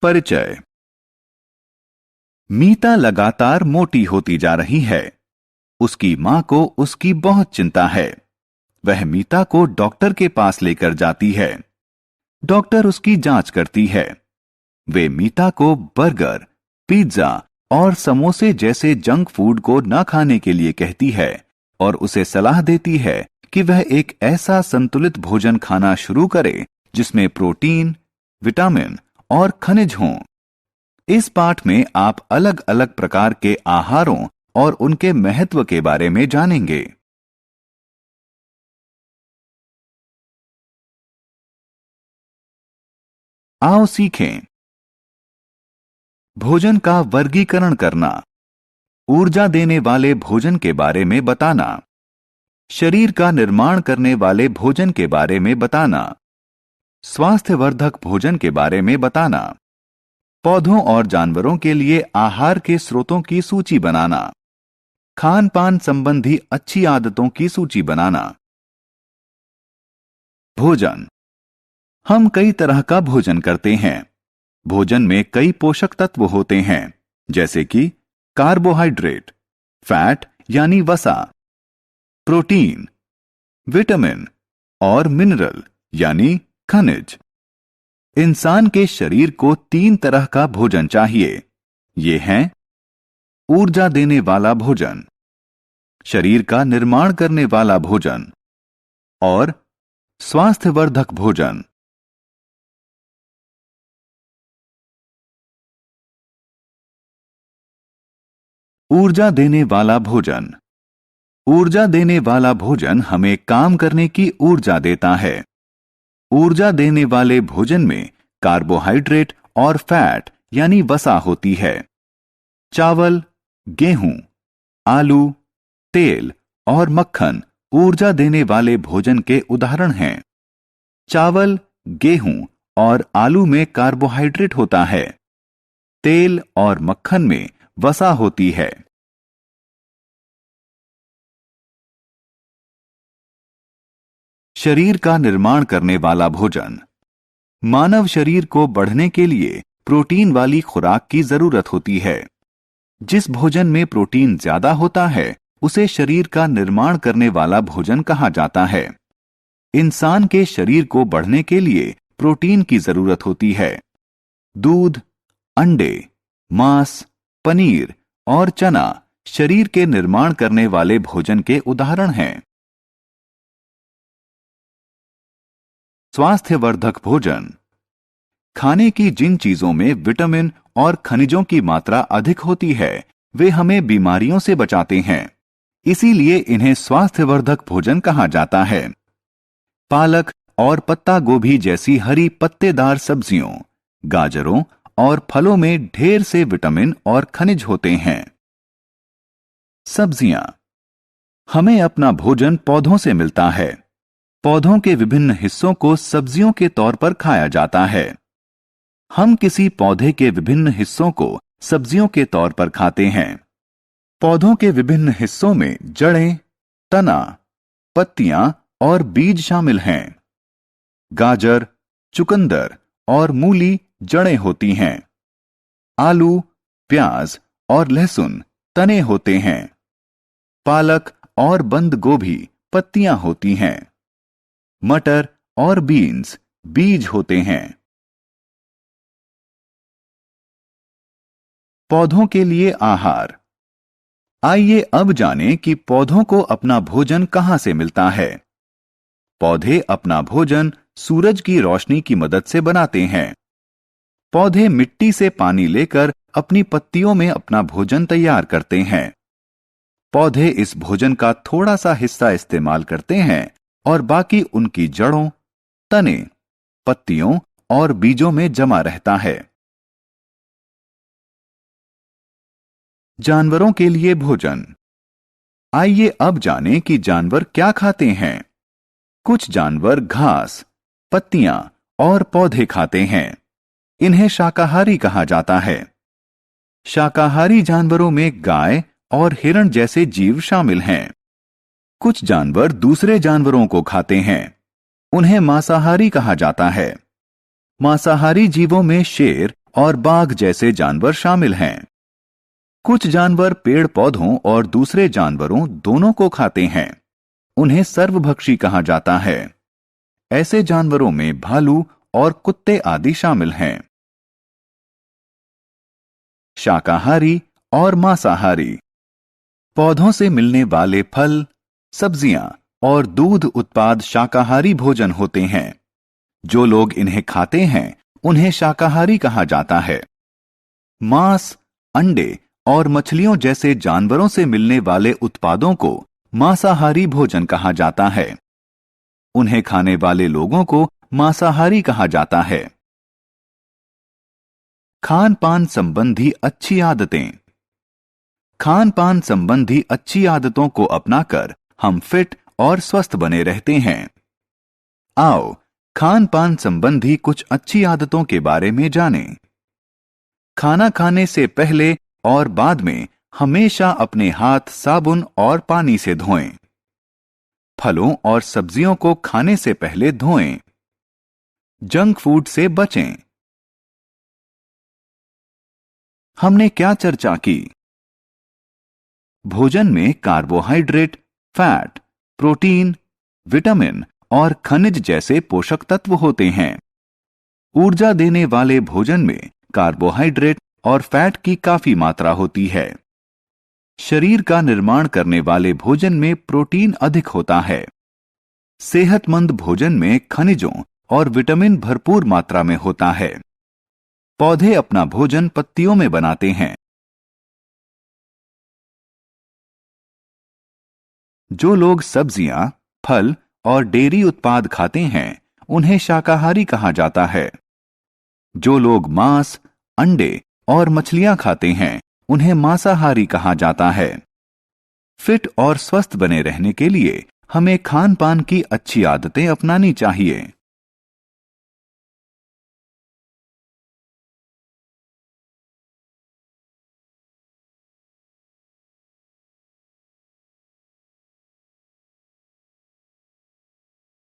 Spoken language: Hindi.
परिचय। मीता लगातार मोटी होती जा रही है। उसकी मां को उसकी बहुत चिंता है। वह मीता को डॉक्टर के पास लेकर जाती है। डॉक्टर उसकी जांच करती है। वे मीता को बर्गर, पिज्जा और समोसे जैसे जंक फूड को न खाने के लिए कहती है और उसे सलाह देती है कि वह एक ऐसा संतुलित भोजन खाना शुरू करे जिसमें प्रोटीन, विटामिन और खनिज हों। इस पाठ में आप अलग अलग प्रकार के आहारों और उनके महत्व के बारे में जानेंगे। आओ सीखें। भोजन का वर्गीकरण करना, ऊर्जा देने वाले भोजन के बारे में बताना, शरीर का निर्माण करने वाले भोजन के बारे में बताना, स्वास्थ्यवर्धक भोजन के बारे में बताना, पौधों और जानवरों के लिए आहार के स्रोतों की सूची बनाना, खान पान संबंधी अच्छी आदतों की सूची बनाना। भोजन। हम कई तरह का भोजन करते हैं। भोजन में कई पोषक तत्व होते हैं, जैसे कि कार्बोहाइड्रेट, फैट यानी वसा, प्रोटीन, विटामिन और मिनरल यानी खनिज। इंसान के शरीर को 3 तरह का भोजन चाहिए। ये हैं ऊर्जा देने वाला भोजन, शरीर का निर्माण करने वाला भोजन और स्वास्थ्यवर्धक भोजन। ऊर्जा देने वाला भोजन। ऊर्जा देने वाला भोजन हमें काम करने की ऊर्जा देता है। ऊर्जा देने वाले भोजन में कार्बोहाइड्रेट और फैट यानी वसा होती है। चावल, गेहूं, आलू, तेल और मक्खन ऊर्जा देने वाले भोजन के उदाहरण हैं। चावल, गेहूं और आलू में कार्बोहाइड्रेट होता है। तेल और मक्खन में वसा होती है। शरीर का निर्माण करने वाला भोजन। मानव शरीर को बढ़ने के लिए प्रोटीन वाली खुराक की जरूरत होती है। जिस भोजन में प्रोटीन ज्यादा होता है उसे शरीर का निर्माण करने वाला भोजन कहा जाता है। इंसान के शरीर को बढ़ने के लिए प्रोटीन की जरूरत होती है। दूध, अंडे, मांस, पनीर और चना शरीर के निर्माण करने वाले भोजन के उदाहरण हैं। स्वास्थ्यवर्धक भोजन। खाने की जिन चीजों में विटामिन और खनिजों की मात्रा अधिक होती है वे हमें बीमारियों से बचाते हैं। इसीलिए इन्हें स्वास्थ्यवर्धक भोजन कहा जाता है। पालक और पत्ता गोभी जैसी हरी पत्तेदार सब्जियों, गाजरों और फलों में ढेर से विटामिन और खनिज होते हैं। सब्जियां। हमें अपना भोजन पौधों से मिलता है। पौधों के विभिन्न हिस्सों को सब्जियों के तौर पर खाया जाता है। हम किसी पौधे के विभिन्न हिस्सों को सब्जियों के तौर पर खाते हैं। पौधों के विभिन्न हिस्सों में जड़ें, तना, पत्तियां और बीज शामिल हैं। गाजर, चुकंदर और मूली जड़ें होती हैं। आलू, प्याज और लहसुन तने होते हैं। पालक और बंद गोभी पत्तियां होती हैं। मटर और बीन्स बीज होते हैं। पौधों के लिए आहार। आइए अब जानें कि पौधों को अपना भोजन कहां से मिलता है। पौधे अपना भोजन सूरज की रोशनी की मदद से बनाते हैं। पौधे मिट्टी से पानी लेकर अपनी पत्तियों में अपना भोजन तैयार करते हैं। पौधे इस भोजन का थोड़ा सा हिस्सा इस्तेमाल करते हैं और बाकी उनकी जड़ों, तने, पत्तियों और बीजों में जमा रहता है। जानवरों के लिए भोजन। आइए अब जानें कि जानवर क्या खाते हैं। कुछ जानवर घास, पत्तियां और पौधे खाते हैं। इन्हें शाकाहारी कहा जाता है। शाकाहारी जानवरों में गाय और हिरण जैसे जीव शामिल हैं। कुछ जानवर दूसरे जानवरों को खाते हैं। उन्हें मांसाहारी कहा जाता है। मांसाहारी जीवों में शेर और बाघ जैसे जानवर शामिल हैं। कुछ जानवर पेड़ पौधों और दूसरे जानवरों दोनों को खाते हैं। उन्हें सर्वभक्षी कहा जाता है। ऐसे जानवरों में भालू और कुत्ते आदि शामिल हैं। शाकाहारी और मांसाहारी। पौधों से मिलने वाले फल, सब्जियां और दूध उत्पाद शाकाहारी भोजन होते हैं। जो लोग इन्हें खाते हैं उन्हें शाकाहारी कहा जाता है। मांस, अंडे और मछलियों जैसे जानवरों से मिलने वाले उत्पादों को मांसाहारी भोजन कहा जाता है। उन्हें खाने वाले लोगों को मांसाहारी कहा जाता है। खान पान संबंधी अच्छी आदतें। खान पान संबंधी अच्छी आदतों को अपनाकर हम फिट और स्वस्थ बने रहते हैं। आओ खान पान संबंधी कुछ अच्छी आदतों के बारे में जानें। खाना खाने से पहले और बाद में हमेशा अपने हाथ साबुन और पानी से धोएं। फलों और सब्जियों को खाने से पहले धोएं। जंक फूड से बचें। हमने क्या चर्चा की? भोजन में कार्बोहाइड्रेट, फैट, प्रोटीन, विटामिन और खनिज जैसे पोषक तत्व होते हैं। ऊर्जा देने वाले भोजन में कार्बोहाइड्रेट और फैट की काफी मात्रा होती है। शरीर का निर्माण करने वाले भोजन में प्रोटीन अधिक होता है। सेहतमंद भोजन में खनिजों और विटामिन भरपूर मात्रा में होता है। पौधे अपना भोजन पत्तियों में बनाते हैं। जो लोग सब्जियां, फल और डेयरी उत्पाद खाते हैं उन्हें शाकाहारी कहा जाता है। जो लोग मांस, अंडे और मछलियां खाते हैं उन्हें मांसाहारी कहा जाता है। फिट और स्वस्थ बने रहने के लिए हमें खान पान की अच्छी आदतें अपनानी चाहिए।